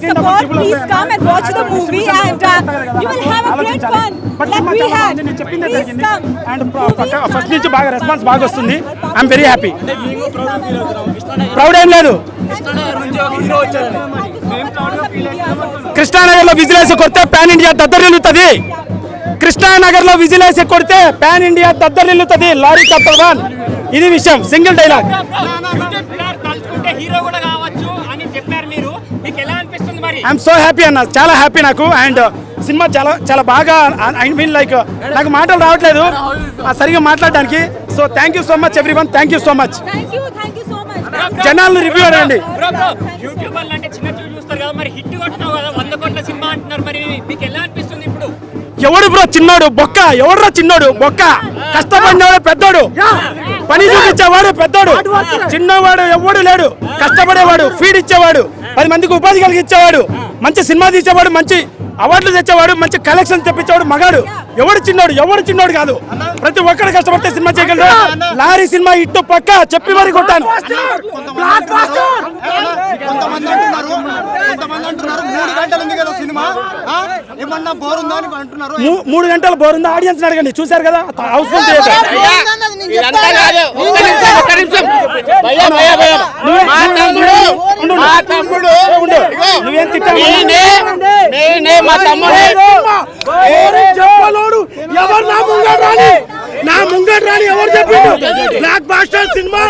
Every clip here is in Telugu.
and support. Please come and watch the movie and you will have a great fun like we had. Please come. And first నుంచి బాగా రెస్పాన్స్ బాగా వస్తుంది. I'm very happy. ప్రౌడ్ ఏం లేదు. కృష్ణానగర్లో విజిలేసి కొడితే పాన్ ఇండియా దద్దరిల్లుతుంది. కృష్ణానగర్లో విజిలేసి కొడితే పాన్ ఇండియా దద్దరిల్లుతుంది. లారీ చాప్టర్ 1 ఇది విషయం. Single dialogue. I'm so happy అన్న, చాలా హ్యాపీ నాకు. అండ్ సినిమా చాలా చాలా బాగా, ఐ మీన్ లైక్ నాకు మాటలు రావట్లేదు సరిగా మాట్లాడడానికి. So thank you so much everyone, thank you so much. జనాలను రివ్యూ అడగండి. ఎవడు బ్రో చిన్నోడు బొక్క? ఎవడురా చిన్నోడు బొక్క? కష్టపడినవాడు పెద్దోడు, పని చూపించేవాడు పెద్దోడు. చిన్నవాడు ఎవడు లేడు. కష్టపడేవాడు, ఫీడ్ ఇచ్చేవాడు, 10 మందికి ఉపాధి కలిగించేవాడు, మంచి సినిమా తీసేవాడు, మంచి అవార్డులు తెచ్చేవాడు, మంచి కలెక్షన్ తెప్పించేవాడు మగాడు. ఎవడు చిన్నోడు? ఎవడు చిన్నోడు కాదు. ప్రతి ఒక్కరు కష్టపడితే సినిమా చేయగలరు. లారీ సినిమా ఇట్టు పక్క చెప్పి మరి కొట్టాను. 3 గంటలు బోరుందా? ఆడియన్స్ అడగండి, చూసారు కదా హౌస్ఫుల్ థియేటర్. నువ్వేం తిట్టావు? ఎవరు నా ముంగడు రాని ఎవరు చెప్పిండు? బ్లాక్ బాస్టర్ సినిమా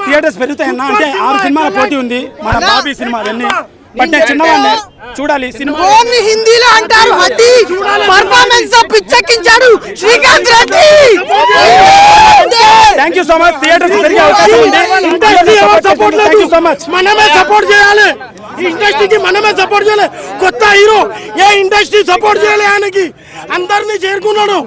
థియేటర్స్ పెరుగుతాయన్నా అంటే 6 సినిమాల పోటీ ఉంది. మన బాబీ సినిమా అవన్నీ బట్ నేను చిన్నవాడిని చూడాలి సినిమా. హిందీలో అంటారు పర్ఫార్మెన్స్ పిచ్చెక్కించాడు Srikanth Reddy. Thank you so much. Theatres పెరిగే అవకాశం ఉంది. Thank you so much. మనమే సపోర్ట్ చేయాలి ఇండస్ట్రీకి, మనమే సపోర్ట్ చేయాలి. కొత్త హీరో ఏ ఇండస్ట్రీ సపోర్ట్ చేయాలి? ఆయనకి అందరినీ చేరుకున్నాడు.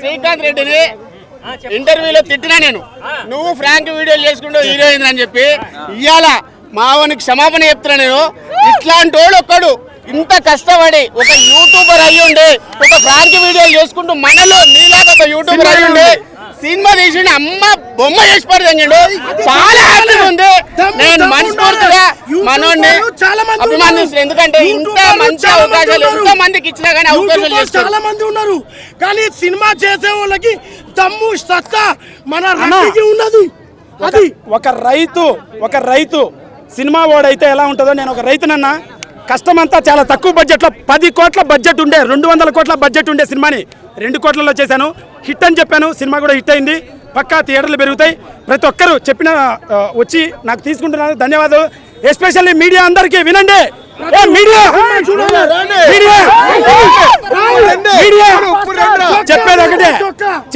శ్రీకాంత్ రెడ్డిని ఇంటర్వ్యూలో తిట్టినా నేను, నువ్వు ఫ్రాంక్ వీడియోలు చేసుకుంటూ హీరోయిన్ అని చెప్పి. ఇవాళ మావనికి క్షమాపణ చెప్తున్నా నేను. ఇట్లాంటి వాడు ఒక్కడు ఇంత కష్టపడి ఒక యూట్యూబర్ అయ్యుండి ఒక ఫ్రాంక్ వీడియోలు చేసుకుంటూ మనలో నీలాగా ఒక యూట్యూబర్ అయ్యుండి సినిమా తీసి అమ్మ బొమ్మ చేసి పడుతుండు. చాలా హ్యాపీ ఉంది. నేను మనస్ఫూర్తిగా మనోడిని అభిమానిస్తున్నాను. ఎందుకంటే ఇంత మంచి అవకాశాలు ఎంతో మందికి ఇచ్చినా కానీ అవకాశాలు చాలా మంది ఉన్నారు, కానీ సినిమా చేసే వాళ్ళకి దమ్ము సత్తా మన రాష్ట్రానికి ఉన్నది. అది ఒక రైతు సినిమా వాడైతే ఎలా ఉంటుందో, నేను ఒక రైతునన్నా. కష్టమంతా చాలా తక్కువ బడ్జెట్లో 10 కోట్ల బడ్జెట్ ఉండే, 200 కోట్ల బడ్జెట్ ఉండే సినిమాని 2 కోట్లలో చేశాను. హిట్ అని చెప్పాను, సినిమా కూడా హిట్ అయింది. పక్కా థియేటర్లు పెరుగుతాయి. ప్రతి ఒక్కరు చెప్పిన వచ్చి నాకు తీసుకుంటున్నారు. ధన్యవాదాలు. ఎస్పెషల్లీ మీడియా అందరికీ వినండి. చెప్పేది ఒకటే,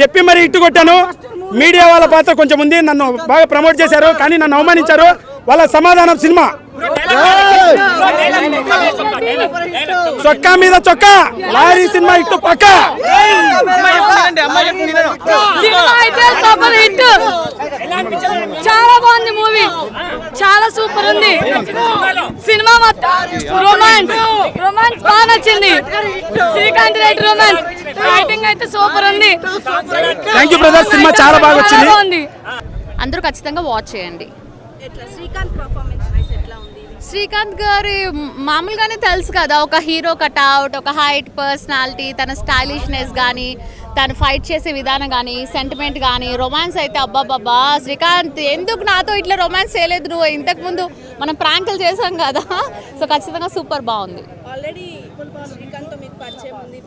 చెప్పి మరి ఇట్టు కొట్టాను. మీడియా వాళ్ళ పాత్ర కొంచెం ఉంది. నన్ను బాగా ప్రమోట్ చేశారు, కానీ నన్ను అవమానించారు. వాళ్ళ సమాధానం సినిమా. చొక్కా మీద చొక్కా, లారీ సినిమా ఇట్టు పక్క. చాలా బాగుంది మూవీ, చాలా సూపర్ ఉంది సినిమా. రొమాన్స్ బాగా నచ్చింది. శ్రీకాంత్ రెడ్డి రొమాన్స్ ఫైటింగ్ అయితే సూపర్ ఉంది. Thank you brother. సినిమా చాలా బాగా వచ్చింది. అందరూ ఖచ్చితంగా వాచ్ చేయండి. శ్రీకాంత్ గారి మామూలుగానే తెలుసు కదా, ఒక హీరో కట్అవుట్, ఒక హైట్, పర్సనాలిటీ, తన స్టైలిష్నెస్ కానీ, తను ఫైట్ చేసే విధానం కానీ, సెంటిమెంట్ కానీ, రొమాన్స్ అయితే అబ్బాబ్బా. శ్రీకాంత్ ఎందుకు నాతో ఇట్లా రొమాన్స్ చేయలేదు? నువ్వు ఇంతకుముందు మనం ప్రాంకులు చేసాం కదా. సో ఖచ్చితంగా సూపర్ బాగుంది. ఆల్రెడీ శ్రీకాంత్ మీకు పరిచయం ఉంది,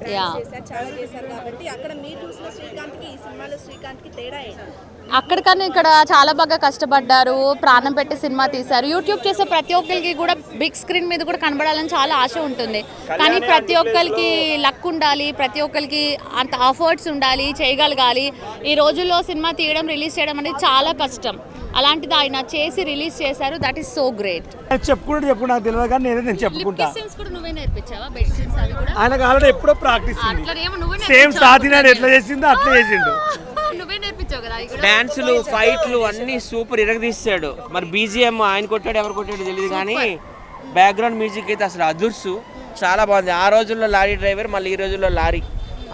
చాలా చేశారు కాబట్టి అక్కడ మీరు చూసిన శ్రీకాంత్కి ఈ సినిమాలో శ్రీకాంత్కి తేడా ఏంటి? అక్కడికన్నా ఇక్కడ చాలా బాగా కష్టపడ్డారు, ప్రాణం పెట్టి సినిమా తీశారు. యూట్యూబ్ చేసే ప్రతి ఒక్కరికి కూడా బిగ్ స్క్రీన్ మీద కూడా కనబడాలని చాలా ఆశ ఉంటుంది, కానీ ప్రతి ఒక్కరికి లక్ ఉండాలి, ప్రతి ఒక్కరికి అంత ఎఫర్ట్స్ ఉండాలి, చేయగలగాలి. ఈ రోజుల్లో సినిమా తీయడం, రిలీజ్ చేయడం అనేది చాలా కష్టం. అలాంటిది ఆయన చేసి రిలీజ్ చేశారు. That is so great. చెప్పు నాకు తెలియదు, కానీ నేను చెప్పుకుంటా. నువ్వే నేర్పించావా? బెడ్ సీన్స్ అవి కూడా ఆయనకు ఆల్రెడీ ఎప్పుడో ప్రాక్టీస్ ఉంది. సేమ్ సాధినాడు ఎట్లా చేసిందో అట్లా చేసిండు. డాన్సులు, ఫైట్లు అన్ని సూపర్ ఇరగదీశాడు. మరి బీజిఎం ఆయన కొట్టాడు, ఎవరు కొట్టాడు తెలియదు, కానీ బ్యాక్గ్రౌండ్ మ్యూజిక్ అయితే అసలు అదుర్సు, చాలా బాగుంది. ఆ రోజుల్లో లారీ డ్రైవర్, మళ్ళీ ఈ రోజుల్లో లారీ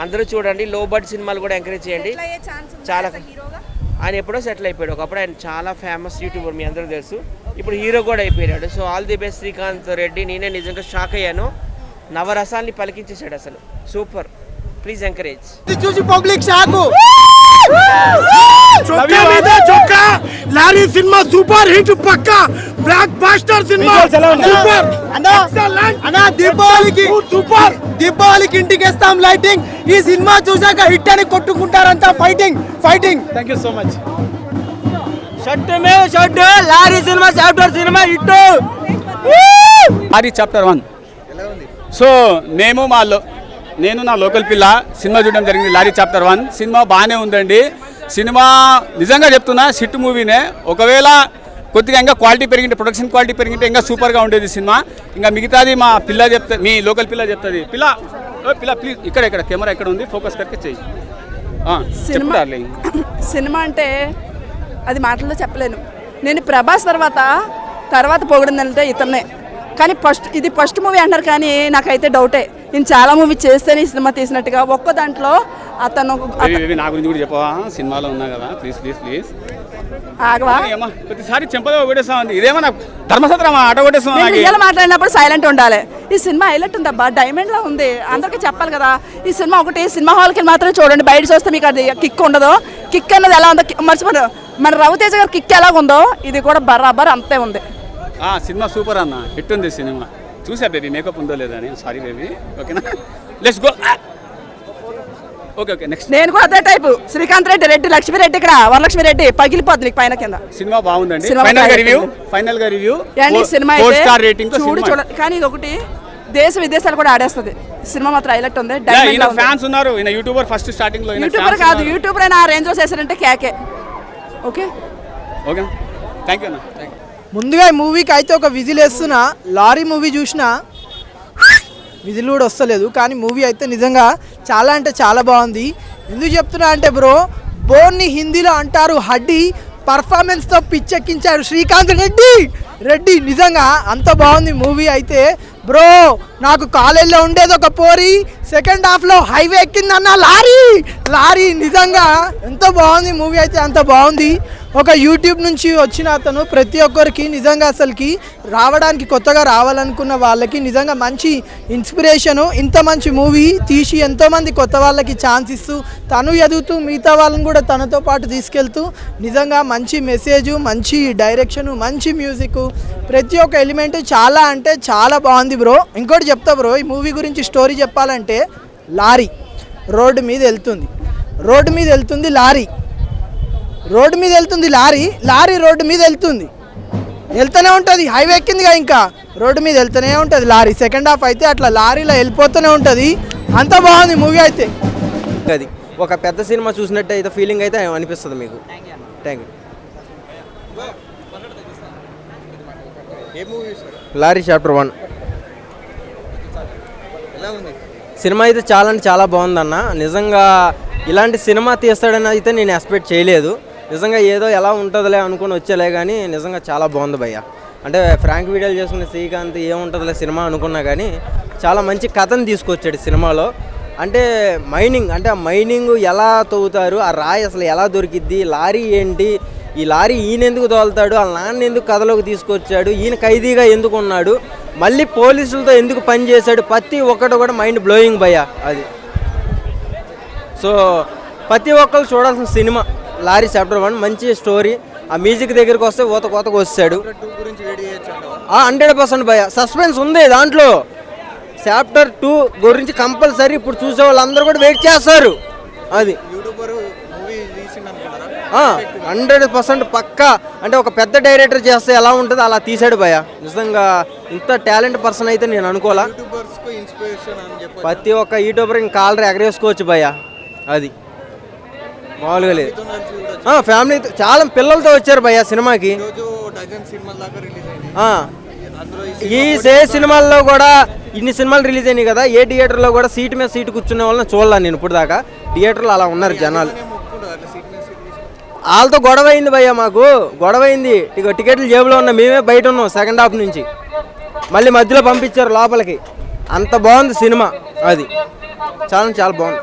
అందరూ చూడండి. లో బడ్జెట్ సినిమాలు కూడా ఎంకరేజ్ చేయండి. ఎట్లా అయ్యే ఛాన్స్ ఉంది చాలా హీరోగా? ఆయన ఎప్పుడో సెటిల్ అయిపోయాడు. ఒకప్పుడు ఆయన చాలా ఫేమస్ యూట్యూబర్, మీ అందరూ తెలుసు. ఇప్పుడు హీరో కూడా అయిపోయాడు. So all the best Srikanth Reddy. నేనే నిజంగా షాక్ అయ్యాను. నవరసాల్ని పలికించేశాడు అసలు. Super, please encourage. చూసి పబ్లిక్ షాకు. చొక్కా మీద చొక్కా. లారీ సినిమా సూపర్ హిట్ పక్క. Blockbuster cinema super. అన్నా దీపావళికి సూపర్. దీపావళికి ఇంటికి వేస్తాం లైటింగ్. ఈ సినిమా చూసాక హిట్ అని కొట్టుకుంటారంతా. Fighting fighting. Thank you so much. Shut మే shut. Lorry cinema chapter cinema hit. Lorry chapter 1. So నేను నా లోకల్ పిల్ల సినిమా చూడడం జరిగింది. లారీ చాప్టర్ 1 సినిమా బాగానే ఉందండి. సినిమా నిజంగా చెప్తున్నా హిట్ మూవీనే. ఒకవేళ కొద్దిగా ఇంకా క్వాలిటీ పెరిగింటే, ప్రొడక్షన్ క్వాలిటీ పెరిగింటే ఇంకా సూపర్గా ఉండేది సినిమా. ఇంకా మిగతాది మా పిల్ల చెప్తా, మీ లోకల్ పిల్ల చెప్తుంది. పిల్ల ప్లీజ్ ఇక్కడ కెమెరా ఎక్కడ ఉంది, ఫోకస్ కరెక్ట్ చెయ్యి. చెప్తారులే. సినిమా అంటే అది మాటల్లో చెప్పలేను. నేను ప్రభాస్ తర్వాత పొగిడిందంటే ఇతన్నే. కానీ ఇది ఫస్ట్ మూవీ అంటారు, కానీ నాకైతే డౌటే. నేను చాలా మూవీ చేస్తేనే ఈ సినిమా తీసినట్టుగా. ఒక్క దాంట్లో అతను నా గురించి కూడా చెప్పవా? సినిమాలో ఉన్నా కదా, ప్లీజ్ ఆగవా? ప్రతిసారి చెంపదో కొట్టేస్తా ఉంది. ఇదేమన్నా ధర్మసత్రమా? ఆట కొట్టేస్తా. మాట్లాడినప్పుడు సైలెంట్ ఉండాలి. ఈ సినిమా హైలైట్ ఉందబ్బా, డైమండ్ లా ఉంది. అందరికీ చెప్పాలి కదా. ఈ సినిమా ఒకటి సినిమా హాల్కి మాత్రం చూడండి. బయట చూస్తే మీకు అది కిక్ ఉండదు. కిక్ అన్నది ఎలా ఉందో మర్చిపోరు. మన రవితేజ గారి కిక్ ఎలాగుందో ఇది కూడా బరాబర్ అంతే ఉంది. సినిమా సూపర్ అన్న, హిట్ ఉంది సినిమా. చూసా బేబీ, మేకప్ ఉందో లేదా అని. సారీ బేబీ, ఓకేనా? Let's go. Okay next. నేను కూడా అదే టైపు. శ్రీకాంత్ రెడ్డి, లక్ష్మీ రెడ్డి, ఇక్కడ వరలక్ష్మి రెడ్డి పగిలిపోతుంది నీకు పైన కింద. సినిమా బాగుందండి. ఫైనల్ గా రివ్యూ సినిమా 4 స్టార్ రేటింగ్ తో చూడ. కానీ ఇది ఒకటి దేశ విదేశాలు కూడా ఆడేస్తుంది. సినిమా మాత్రం హైలైట్ ఉంది. ఫ్యాన్స్ ఉన్నారు. ఈయన యూట్యూబర్ ఫస్ట్ స్టార్టింగ్ లో. యూట్యూబర్ కాదు, యూట్యూబర్ అయినా ఆ రేంజ్ లో చేశారంటే కేకే. ఓకే థ్యాంక్ యూ అన్న. ముందుగా ఈ మూవీకి అయితే ఒక విజిల్ వేస్తున్నా. లారీ మూవీ చూసినా విజిల్ కూడా వస్తలేదు, కానీ మూవీ అయితే నిజంగా చాలా అంటే చాలా బాగుంది. ఎందుకు చెప్తున్నా అంటే బ్రో, బోర్ని హిందీలో అంటారు హడ్డీ. పర్ఫార్మెన్స్తో పిచ్చెక్కించాడు శ్రీకాంత్ రెడ్డి. నిజంగా అంత బాగుంది మూవీ అయితే. బ్రో నాకు కాలేజ్లో ఉండేది ఒక పోరి, సెకండ్ హాఫ్లో హైవే ఎక్కిందన్న లారీ. నిజంగా ఎంత బాగుంది మూవీ అయితే, అంత బాగుంది. ఒక యూట్యూబ్ నుంచి వచ్చిన అతను ప్రతి ఒక్కరికి నిజంగా అసలుకి రావడానికి, కొత్తగా రావాలనుకున్న వాళ్ళకి నిజంగా మంచి ఇన్స్పిరేషను. ఇంత మంచి మూవీ తీసి ఎంతోమంది కొత్త వాళ్ళకి ఛాన్స్ ఇస్తూ, తను ఎదుగుతూ మిగతా వాళ్ళని కూడా తనతో పాటు తీసుకెళ్తూ నిజంగా మంచి మెసేజ్, మంచి డైరెక్షను, మంచి మ్యూజిక్, ప్రతి ఒక్క ఎలిమెంట్ చాలా అంటే చాలా బాగుంది బ్రో. ఇంకోటి చెప్తా బ్రో, ఈ మూవీ గురించి స్టోరీ చెప్పాలంటే, లారీ రోడ్డు మీద వెళ్తుంది లారీ రోడ్డు మీద వెళ్తూనే ఉంటుంది. హైవే ఎక్కిందిగా, ఇంకా రోడ్డు మీద వెళ్తూనే ఉంటుంది లారీ. సెకండ్ హాఫ్ అయితే అట్లా లారీలో వెళ్ళిపోతూనే ఉంటుంది. అంత బాగుంది మూవీ అయితే. అది ఒక పెద్ద సినిమా చూసినట్టు అయితే ఫీలింగ్ అయితే అనిపిస్తుంది మీకు. Thank you. Lorry chapter 1 cinema అయితే చాలా అంటే చాలా బాగుందన్న. నిజంగా ఇలాంటి సినిమా తీస్తాడని అయితే నేను ఎక్స్పెక్ట్ చేయలేదు. నిజంగా ఏదో ఎలా ఉంటుందిలే అనుకుని వచ్చేలే, కానీ నిజంగా చాలా బాగుంది భయ్య. అంటే ఫ్రాంక్ వీడియోలు చేసుకునే శ్రీకాంత్ ఏముంటుందిలే సినిమా అనుకున్నా, కానీ చాలా మంచి కథను తీసుకొచ్చాడు సినిమాలో. అంటే ఆ మైనింగ్ ఎలా తవ్వుతారు, ఆ రాయి అసలు ఎలా దొరికిద్ది, లారీ ఏంటి, ఈ లారీ ఈయన ఎందుకు తోలుతాడు, వాళ్ళ నాన్న ఎందుకు కథలోకి తీసుకొచ్చాడు, ఈయన ఖైదీగా ఎందుకు ఉన్నాడు, మళ్ళీ పోలీసులతో ఎందుకు పని చేశాడు, ప్రతి ఒక్కటి కూడా మైండ్ బ్లోయింగ్ భయ్య అది. సో ప్రతి ఒక్కరు చూడాల్సిన సినిమా లారీ చాప్టర్ 1. మంచి స్టోరీ. ఆ మ్యూజిక్ దగ్గరికి వస్తే కోతకు వచ్చాడు. 100% భయ్య. సస్పెన్స్ ఉంది దాంట్లో. చాప్టర్ 2 గురించి కంపల్సరీ ఇప్పుడు చూసే వాళ్ళందరూ కూడా వెయిట్ చేస్తారు. అది 100% పక్కా. అంటే ఒక పెద్ద డైరెక్టర్ చేస్తే ఎలా ఉంటుందో అలా తీసాడు భయ్య. నిజంగా ఇంత టాలెంట్ పర్సన్ అయితే నేను అనుకోవాలా. ప్రతి ఒక్క యూట్యూబర్ ఇంకా కాలర్ ఎగరేసుకోవచ్చు భయ్య. అది మామూలుగా లేదు. ఫ్యామిలీతో చాలా పిల్లలతో వచ్చారు భయ్య సినిమాకి. ఈ సినిమాల్లో కూడా ఇన్ని సినిమాలు రిలీజ్ అయినాయి కదా, ఏ థియేటర్లో కూడా సీటు మీద సీటు కూర్చునే వాళ్ళని చూడాలి నేను ఇప్పుడు దాకా. థియేటర్లో అలా ఉన్నారు జనాలు. వాళ్ళతో గొడవ అయింది భయ్య, మాకు గొడవ అయింది. టికెట్లు జేబులో ఉన్న మేమే బయట ఉన్నాం సెకండ్ హాఫ్ నుంచి. మళ్ళీ మధ్యలో పంపించారు లోపలికి. అంత బాగుంది సినిమా అది. చాలా చాలా బాగుంది.